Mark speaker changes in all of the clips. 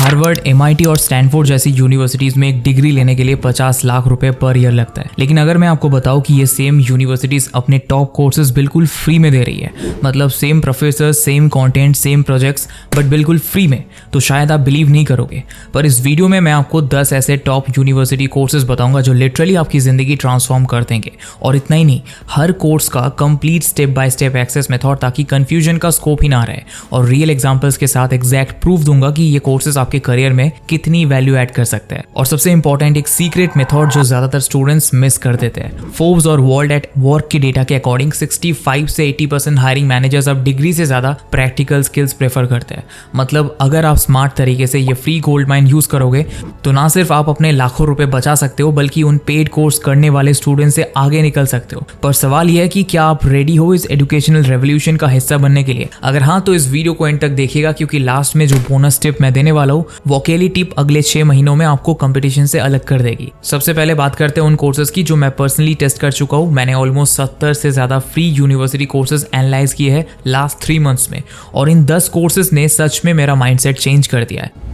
Speaker 1: Harvard, MIT और Stanford जैसी universities में एक डिग्री लेने के लिए 50 लाख रुपए पर ईयर लगता है। लेकिन अगर मैं आपको बताऊं कि ये सेम यूनिवर्सिटीज अपने टॉप कोर्सेज बिल्कुल फ्री में दे रही है, मतलब same professor, same content, same projects, but बिल्कुल फ्री में, तो शायद आप बिलीव नहीं करोगे। पर इस वीडियो में मैं आपको 10 ऐसे टॉप यूनिवर्सिटी कोर्सेज बताऊंगा जो लिटरली आपकी जिंदगी ट्रांसफॉर्म कर देंगे। और इतना ही नहीं, हर कोर्स का complete step by step access method, ताकि कंफ्यूजन का स्कोप ही ना रहे, और रियल एग्जांपल्स के साथ एग्जैक्ट प्रूफ दूंगा कि ये कोर्सेज आपके करियर में कितनी वैल्यू ऐड कर सकते हैं। और सबसे इंपॉर्टेंट, एक सीक्रेट मेथड जो ज्यादातर स्टूडेंट्स मिस कर देते हैं। फोर्ब्स और वर्ल्ड एट वर्क के डेटा के अकॉर्डिंग 65 से 80% हायरिंग मैनेजर्स अब डिग्री से ज्यादा प्रैक्टिकल स्किल्स प्रेफर करते हैं। मतलब अगर आप स्मार्ट तरीके से ये फ्री गोल्ड माइन यूज करोगे तो ना सिर्फ आप अपने लाखों रुपए बचा सकते हो, बल्कि उन पेड कोर्स करने वाले स्टूडेंट से आगे निकल सकते हो। पर सवाल यह है कि क्या आप रेडी हो इस एजुकेशनल रेवोल्यूशन का हिस्सा बनने के लिए? अगर हाँ, तो इस वीडियो को एंड तक देखिएगा, क्योंकि लास्ट में जो बोनस टिप मैं देने वाला हूँ वो अकेली टिप अगले 6 महीनों में आपको कंपटीशन से अलग कर देगी। सबसे पहले बात करते हैं उन कोर्सेज की जो मैं पर्सनली टेस्ट कर चुका हूँ। मैंने ऑलमोस्ट 70 से ज्यादा फ्री यूनिवर्सिटी कोर्सेज एनालाइज किए हैं लास्ट 3 मंथ्स में, और इन 10 कोर्सेज ने सच में मेरा माइंडसेट चेंज कर दिया है।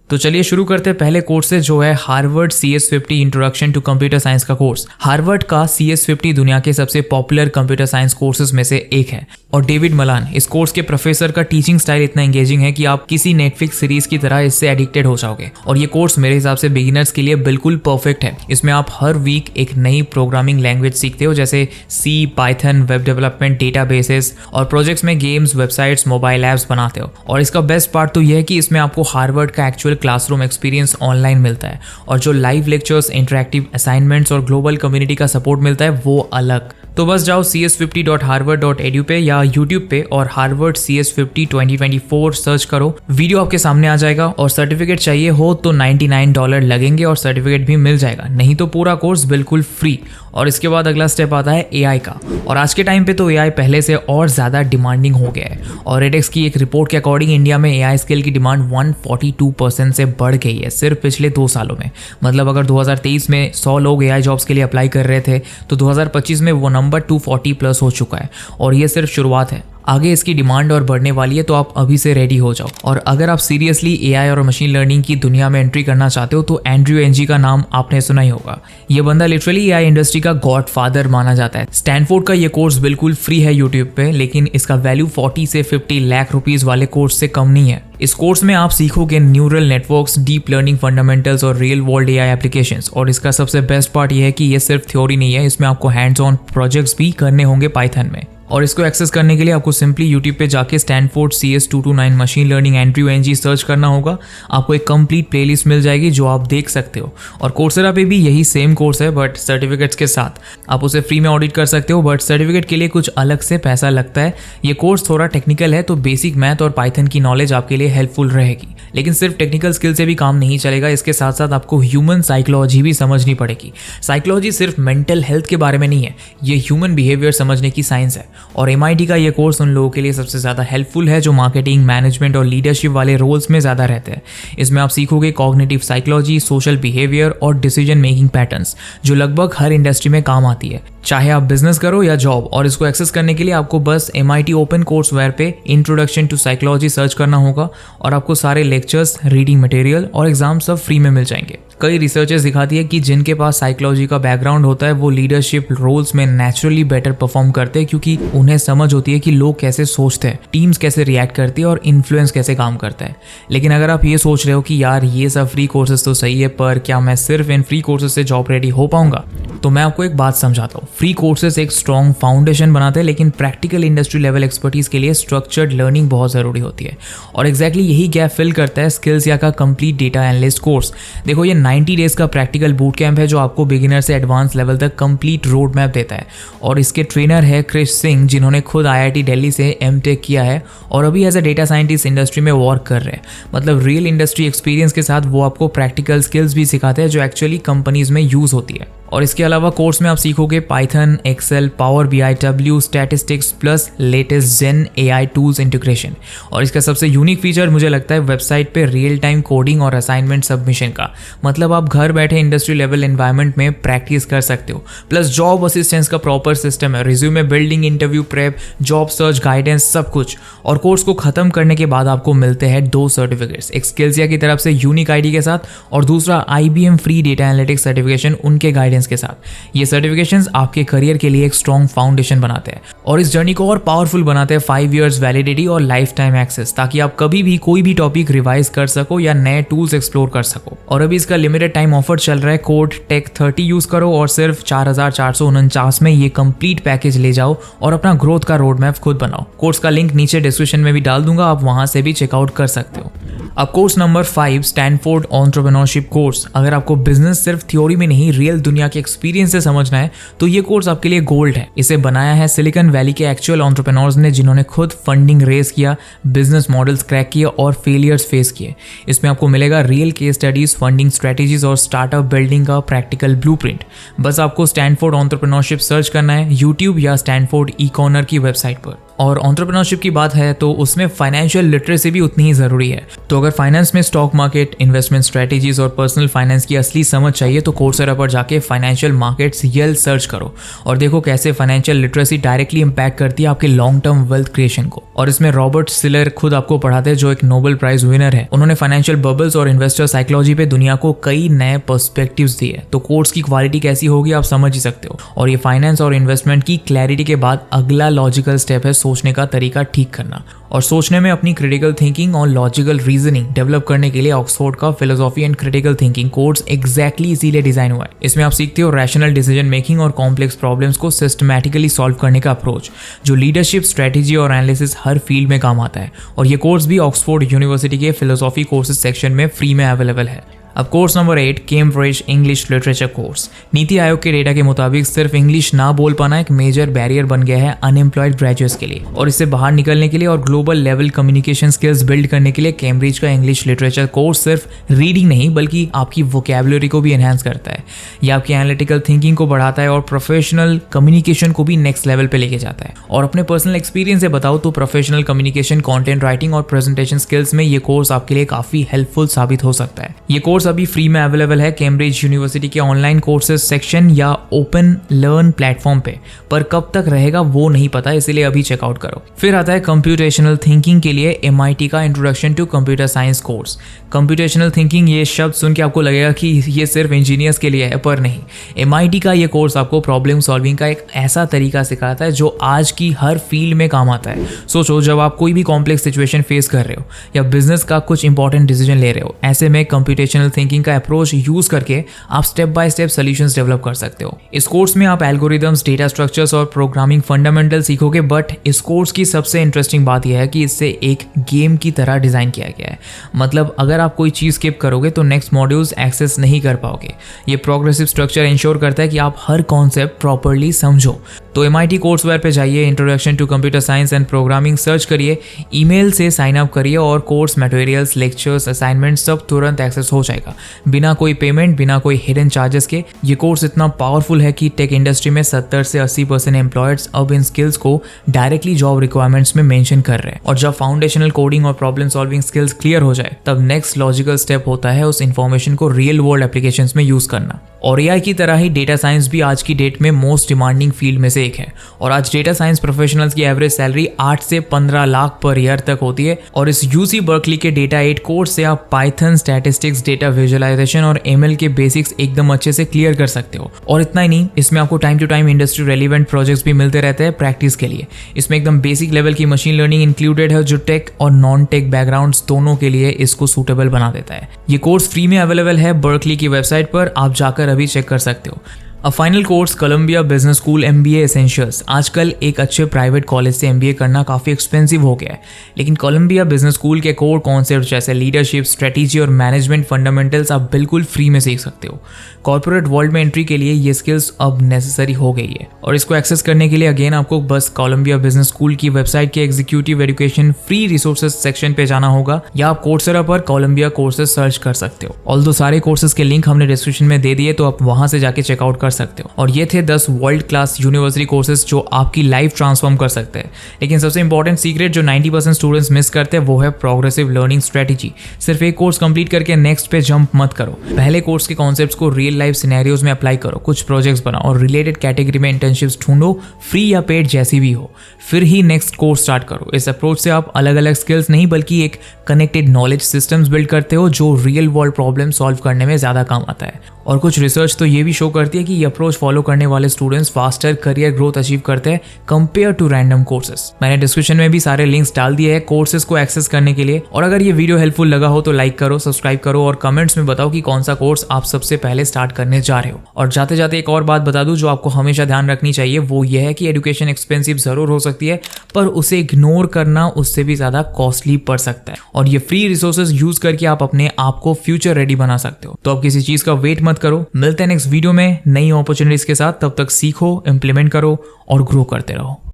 Speaker 1: तो चलिए शुरू करते हैं पहले कोर्स से, जो है Harvard CS50 introduction to computer science का कोर्स। हार्वर्ड का CS50 दुनिया के सबसे पॉपुलर कंप्यूटर साइंस कोर्सेज में से एक है, और डेविड मलान, इस कोर्स के प्रोफेसर का टीचिंग स्टाइल इतना एंगेजिंग है कि आप किसी नेटफ्लिक्स सीरीज की तरह इससे एडिक्टेड हो जाओगे। और ये कोर्स मेरे हिसाब से बिगिनर्स के लिए बिल्कुल परफेक्ट है। इसमें आप हर वीक एक नई प्रोग्रामिंग लैंग्वेज सीखते हो, जैसे C, Python, web development, databases, और प्रोजेक्ट्स में गेम्स, वेबसाइट्स, मोबाइल ऐप्स बनाते हो। और इसका बेस्ट पार्ट तो यह है कि इसमें आपको हार्वर्ड का एक्चुअल क्लासरूम एक्सपीरियंस ऑनलाइन मिलता है, और जो लाइव लेक्चर्स, इंटरैक्टिव असाइनमेंट्स और ग्लोबल कम्युनिटी का सपोर्ट मिलता है वो अलग। तो बस जाओ cs50.harvard.edu पे या YouTube पे और हार्वर्ड CS50 2024 सर्च करो। वीडियो आपके सामने आ जाएगा, और सर्टिफिकेट चाहिए हो तो $99 लगेंगे और सर्टिफिकेट भी मिल जाएगा, नहीं तो पूरा कोर्स बिल्कुल फ्री। और इसके बाद अगला स्टेप आता है AI का। और आज के टाइम पे तो AI पहले से और ज़्यादा डिमांडिंग हो गया है, और एडेक्स की एक रिपोर्ट के अकॉर्डिंग इंडिया में AI स्किल की डिमांड 142% से बढ़ गई है सिर्फ पिछले 2 सालों में। मतलब अगर 2023 में 100 लोग AI जॉब्स के लिए अप्लाई कर रहे थे, तो 2025 में वो नंबर 240 प्लस हो चुका है, और ये सिर्फ शुरुआत है। आगे इसकी डिमांड और बढ़ने वाली है, तो आप अभी से रेडी हो जाओ। और अगर आप सीरियसली AI और मशीन लर्निंग की दुनिया में एंट्री करना चाहते हो, तो एंड्रयू एनजी का नाम आपने सुना ही होगा। ये बंदा लिटरली AI इंडस्ट्री का गॉड फादर माना जाता है। स्टैनफोर्ड का ये कोर्स बिल्कुल फ्री है यूट्यूब पे, लेकिन इसका वैल्यू 40 से 50 लाख रुपीज वाले कोर्स से कम नहीं है। इस कोर्स में आप सीखोगे neural networks, deep learning fundamentals और रियल वर्ल्ड AI एप्लीकेशंस। और इसका सबसे बेस्ट पार्ट ये है कि ये सिर्फ थ्योरी नहीं है, इसमें आपको हैंड्स ऑन प्रोजेक्ट्स भी करने होंगे पाइथन में। और इसको एक्सेस करने के लिए आपको सिंपली यूट्यूब पे जाके Stanford CS229 machine learning Andrew Ng search करना होगा। आपको एक कंप्लीट प्लेलिस्ट मिल जाएगी जो आप देख सकते हो। और कोर्सेरा पे भी यही सेम कोर्स है, बट सर्टिफिकेट्स के साथ। आप उसे फ्री में ऑडिट कर सकते हो, बट सर्टिफिकेट के लिए कुछ अलग से पैसा लगता है। ये कोर्स थोड़ा टेक्निकल है, तो बेसिक मैथ और पाइथन की नॉलेज आपके लिए हेल्पफुल रहेगी। लेकिन सिर्फ टेक्निकल स्किल से भी काम नहीं चलेगा, इसके साथ साथ आपको ह्यूमन साइकोलॉजी भी समझनी पड़ेगी। साइकोलॉजी सिर्फ मेंटल हेल्थ के बारे में नहीं है, ये ह्यूमन बिहेवियर समझने की साइंस है। और MIT का ये कोर्स उन लोगों के लिए सबसे ज़्यादा हेल्पफुल है जो मार्केटिंग, मैनेजमेंट और लीडरशिप वाले रोल्स में ज़्यादा रहते हैं। इसमें आप सीखोगे कॉग्निटिव साइकोलॉजी, सोशल बिहेवियर और डिसीजन मेकिंग पैटर्न्स, जो लगभग हर इंडस्ट्री में काम आती है, चाहे आप बिजनेस करो या जॉब। और इसको एक्सेस करने के लिए आपको बस MIT ओपन कोर्सवेयर पे इंट्रोडक्शन टू साइकोलॉजी सर्च करना होगा, और आपको सारे लेक्चर्स, रीडिंग मटेरियल और एग्जाम सब फ्री में मिल जाएंगे। कई रिसर्चर्स दिखाती है कि जिनके पास साइकोलॉजी का बैकग्राउंड होता है वो लीडरशिप रोल्स में नेचुरली बेटर परफॉर्म करते हैं, क्योंकि उन्हें समझ होती है कि लोग कैसे सोचते हैं, टीम्स कैसे रिएक्ट करती है और इन्फ्लुएंस कैसे काम करता है। लेकिन अगर आप ये सोच रहे हो कि यार ये सब फ्री कोर्सेज तो सही है, पर क्या मैं सिर्फ इन फ्री कोर्सेज से जॉब रेडी हो पाऊंगा, तो मैं आपको एक बात समझाता हूँ। फ्री कोर्सेज एक स्ट्रॉन्ग फाउंडेशन बनाते हैं, लेकिन प्रैक्टिकल इंडस्ट्री लेवल एक्सपर्टीज के लिए स्ट्रक्चर्ड लर्निंग बहुत जरूरी होती है। और एग्जैक्टली यही गैप फिल करता है स्किल्स या का कंप्लीट डेटा एनालिस्ट कोर्स। देखो, ये 90 डेज का प्रैक्टिकल बूट कैंप है जो आपको बिगिनर से एडवांस लेवल तक कंप्लीट रोड मैप देता है। और इसके ट्रेनर है क्रिश सिंह, जिन्होंने खुद IIT दिल्ली से MTech किया है और अभी as a data scientist industry में वर्क कर रहे हैं। मतलब रियल इंडस्ट्री एक्सपीरियंस के साथ वो आपको प्रैक्टिकल स्किल्स भी सिखाते हैं जो एक्चुअली कंपनीज में यूज होती है। और इसके अलावा कोर्स में आप सीखोगे Python, Excel, Power BI, W, statistics plus latest gen AI tools integration. और इसका सबसे यूनिक फीचर मुझे लगता है वेबसाइट पे रियल टाइम कोडिंग और असाइनमेंट सबमिशन का। मतलब आप घर बैठे इंडस्ट्री लेवल एनवायरनमेंट में प्रैक्टिस कर सकते हो। प्लस जॉब असिस्टेंस का प्रॉपर सिस्टम है, resume building, interview prep, job search guidance, सब कुछ। और कोर्स को खत्म करने के बाद आपको मिलते हैं 2 सर्टिफिकेट्स, एक स्किल्सिया की तरफ से यूनिक आईडी के साथ और दूसरा IBM free data analytics certification उनके गाइडेंस के साथ। ये सर्टिफिकेशंस आपके करियर के लिए एक स्ट्रॉन्ग फाउंडेशन बनाते हैं और इस जर्नी को और पावरफुल बनाते हैं 5 इयर्स वैलिडिटी और लाइफ टाइम एक्सेस, ताकि आप कभी भी कोई भी टॉपिक रिवाइज कर सको या नए टूल्स एक्सप्लोर कर सको। और अभी इसका लिमिटेड टाइम ऑफर चल रहा है, कोड TECH30 यूज करो और सिर्फ 4449 में ये कंप्लीट पैकेज ले जाओ और अपना ग्रोथ का रोड मैप खुद बनाओ। कोर्स का लिंक नीचे डिस्क्रिप्शन में भी डाल दूंगा, आप वहां से भी चेकआउट कर सकते हो। अब course number 5, Stanford entrepreneurship course. अगर आपको बिजनेस सिर्फ थ्योरी में नहीं रियल दुनिया के एक्सपीरियंस से समझना है तो ये कोर्स आपके लिए गोल्ड है। इसे बनाया है सिलिकॉन वैली के एक्चुअल एंटरप्रेन्योर्स ने, जिन्होंने खुद फंडिंग रेज किया, बिजनेस मॉडल्स क्रैक किए और फेलियर्स फेस किए। इसमें आपको मिलेगा real case studies, funding strategies और स्टार्टअप बिल्डिंग का प्रैक्टिकल ब्लूप्रिंट। बस आपको स्टैनफोर्ड एंटरप्रेन्योरशिप सर्च करना है यूट्यूब या स्टैनफोर्ड ई-कॉर्नर की वेबसाइट पर। और एंटरप्रेन्योरशिप की बात है तो उसमें फाइनेंशियल लिटरेसी भी उतनी ही जरूरी है। तो अगर फाइनेंस में स्टॉक मार्केट, इन्वेस्टमेंट स्ट्रेटेजीज और पर्सनल फाइनेंस की असली समझ चाहिए तो कोर्सेरा पर जाके फाइनेंशियल मार्केट्स YEL सर्च करो और देखो कैसे फाइनेंशियल लिटरेसी डायरेक्टली इंपैक्ट करती है आपके लॉन्ग टर्म वेल्थ क्रिएशन को। और इसमें रॉबर्ट सिलर खुद आपको पढ़ाते हैं, जो एक नोबेल प्राइज विनर है। उन्होंने फाइनेंशियल बबल्स और इन्वेस्टर साइकोलॉजी पे दुनिया को कई नए पर्सपेक्टिव्स दिए। तो कोर्स की क्वालिटी कैसी होगी आप समझ ही सकते हो। और ये फाइनेंस और इन्वेस्टमेंट की क्लैरिटी के बाद अगला लॉजिकल स्टेप है सोचने का तरीका ठीक करना। और सोचने में अपनी क्रिटिकल थिंकिंग और लॉजिकल रीजनिंग डेवलप करने के लिए ऑक्सफोर्ड का philosophy and critical thinking course exactly इसीलिए डिजाइन हुआ है। इसमें आप सीखते हो रैशनल डिसीजन मेकिंग और कॉम्प्लेक्स प्रॉब्लम्स को सिस्टमैटिकली सॉल्व करने का अप्रोच, जो लीडरशिप, स्ट्रेटेजी और एनालिसिस हर फील्ड में काम आता है। और ये कोर्स भी ऑक्सफोर्ड यूनिवर्सिटी के फिलोसॉफी कोर्सेज सेक्शन में फ्री में अवेलेबल है। अब course number 8, Cambridge English literature course. NITI Aayog के डेटा के मुताबिक सिर्फ इंग्लिश ना बोल पाना एक मेजर बैरियर बन गया है अनएम्प्लॉयड ग्रेजुएट्स के लिए। और इससे बाहर निकलने के लिए और global level communication skills build करने के लिए कैम्ब्रिज का इंग्लिश लिटरेचर कोर्स सिर्फ रीडिंग नहीं बल्कि आपकी वोकैबुलरी को भी एनहांस करता है। यह आपकी एनालिटिकल थिंकिंग को बढ़ाता है और प्रोफेशनल कम्युनिकेशन को भी नेक्स्ट लेवल पे लेके जाता है। और अपने पर्सनल एक्सपीरियंस से बताओ तो प्रोफेशनल कम्युनिकेशन, कंटेंट राइटिंग और प्रेजेंटेशन स्किल्स में ये कोर्स आपके लिए काफी हेल्पफुल साबित हो सकता है। ये कोर्स अभी फ्री में अवेलेबल है कैम्ब्रिज यूनिवर्सिटी के ऑनलाइन कोर्सेज सेक्शन या ओपन लर्न प्लेटफॉर्म पे, पर कब तक रहेगा वो नहीं पता, इसीलिए अभी चेकआउट करो। फिर आता है कंप्यूटेशनल थिंकिंग के लिए MIT का introduction to computer science course. Computational thinking, ये शब्द सुन के आपको लगेगा कि ये सिर्फ इंजीनियर्स के लिए है, पर नहीं। MIT का ये कोर्स आपको प्रॉब्लम सॉल्विंग का एक ऐसा तरीका सिखाता है जो आज की हर फील्ड में काम आता है। सोचो, जब आप कोई भी कॉम्प्लेक्स सिचुएशन फेस कर रहे हो या बिजनेस का कुछ इंपॉर्टेंट डिसीजन ले रहे हो, ऐसे में कंप्यूटेशनल थिंकिंग का अप्रोच यूज करके आप step by step solutions develop कर सकते हो। इस कोर्स में आप एल्गोरिदम्स, डेटा स्ट्रक्चर्स और प्रोग्रामिंग फंडामेंटल सीखोगे, बट इस कोर्स की सबसे इंटरेस्टिंग बात यह है कि इससे एक गेम की तरह डिजाइन किया गया है। मतलब अगर आप कोई चीज स्किप करोगे तो नेक्स्ट मॉड्यूल्स एक्सेस नहीं कर पाओगे। ये प्रोग्रेसिव स्ट्रक्चर इंश्योर करता है कि आप हर कॉन्सेप्ट प्रॉपर्ली समझो। तो MIT कोर्सवेयर पे जाइए, introduction to computer science and programming search करिए, ईमेल से साइन अप करिए और कोर्स मटेरियल्स, लेक्चर्स, असाइनमेंट सब तुरंत एक्सेस हो जाएगा, बिना कोई पेमेंट, बिना कोई हिडन चार्जेस के। ये कोर्स इतना पावरफुल है कि टेक इंडस्ट्री में 70 से 80% एम्प्लॉयर्स अब इन स्किल्स को डायरेक्टली जॉब रिक्वायरमेंट्स में मेंशन कर रहे हैं। और जब फाउंडेशनल कोडिंग और प्रॉब्लम सॉल्विंग स्किल्स क्लियर हो जाए, तब नेक्स्ट लॉजिकल स्टेप होता है उस इन्फॉर्मेशन को रियल वर्ल्ड एप्लीकेशंस में यूज करना। और AI की तरह ही डेटा साइंस भी आज की डेट में मोस्ट डिमांडिंग फील्ड में से एक है। और आज डेटा साइंस प्रोफेशनल्स की एवरेज सैलरी 8 से 15 लाख पर ईयर तक होती है। और इस UC बर्कली के डेटा 8 कोर्स से आप पाइथन, स्टैटिस्टिक्स, डेटा विजुअलाइजेशन और ML के बेसिक्स एकदम अच्छे से क्लियर कर सकते हो। और इतना ही नहीं, इसमें आपको time to time industry relevant projects भी मिलते रहते हैं प्रैक्टिस के लिए। इसमें एकदम बेसिक लेवल की मशीन लर्निंग इंक्लूडेड है, जो टेक और नॉन टेक बैकग्राउंड्स दोनों के लिए इसको सूटेबल बना देता है। ये कोर्स फ्री में अवेलेबल है बर्कली की वेबसाइट पर, आप जाकर अभी चेक कर सकते हो। अब final course, Columbia business school MBA essentials. आजकल एक अच्छे प्राइवेट कॉलेज से MBA करना काफ़ी एक्सपेंसिव हो गया है, लेकिन कोलंबिया बिजनेस स्कूल के कोर कॉन्सेप्ट जैसे लीडरशिप, स्ट्रेटेजी और मैनेजमेंट फंडामेंटल्स आप बिल्कुल फ्री में सीख सकते हो। कॉर्पोरेट वर्ल्ड में एंट्री के लिए ये स्किल्स अब नेसेसरी हो गई है। और इसको एक्सेस करने के लिए अगेन आपको बस कोलंबिया बिजनेस स्कूल की वेबसाइट के executive education free resources section पे जाना होगा, या आप कोर्सेरा पर कोलंबिया कोर्सेज सर्च कर सकते हो। ऑल्दो सारे कोर्सेज के लिंक हमने डिस्क्रिप्शन में दे दिए, तो आप वहां से जाके चेकआउट कर सकते हो। और ये थे 10 वर्ल्ड क्लास यूनिवर्सिटी कोर्सेज जो आपकी लाइफ ट्रांसफॉर्म कर सकते हैं। लेकिन सबसे इंपॉर्टेंट सीक्रेट जो 90% स्टूडेंट्स मिस करते हैं वो है प्रोग्रेसिव लर्निंग स्ट्रेटेजी। सिर्फ एक कोर्स कंप्लीट करके नेक्स्ट पे जंप मत करो। पहले कोर्स के कॉन्सेप्ट्स को रियल लाइफ सिनेरियोज में अप्लाई करो, कुछ प्रोजेक्ट्स बनाओ और रिलेटेड कैटेगरी में इंटर्नशिप्स ढूंढो, फ्री या पेड जैसी भी हो, फिर ही नेक्स्ट कोर्स स्टार्ट करो। इस अप्रोच से आप अलग अलग स्किल्स नहीं बल्कि एक कनेक्टेड नॉलेज सिस्टम्स बिल्ड करते हो जो रियल वर्ल्ड प्रॉब्लम सॉल्व करने में ज़्यादा काम आता है। और कुछ रिसर्च तो ये भी शो करती है कि ये अप्रोच फॉलो करने वाले students faster career growth achieve करते हैं कंपेयर टू रैंडम कोर्सेज। मैंने डिस्क्रिप्शन में भी सारे लिंक्स डाल दिए हैं कोर्सेज को एक्सेस करने के लिए। और अगर ये वीडियो हेल्पफुल लगा हो तो लाइक करो, सब्सक्राइब करो और कमेंट्स में बताओ कि कौन सा कोर्स आप सबसे पहले स्टार्ट करने जा रहे हो। और जाते जाते एक और बात बता दूं जो आपको हमेशा ध्यान रखनी चाहिए, वो ये है कि एजुकेशन एक्सपेंसिव जरूर हो सकती है पर उसे इग्नोर करना उससे भी ज्यादा कॉस्टली पड़ सकता है। और ये फ्री रिसोर्सेज यूज करके आप अपने आप को फ्यूचर रेडी बना सकते हो। तो अब किसी चीज का वेट मत करो, मिलते हैं नेक्स्ट वीडियो में नई अपॉर्चुनिटीज के साथ। तब तक सीखो, इंप्लीमेंट करो और ग्रो करते रहो।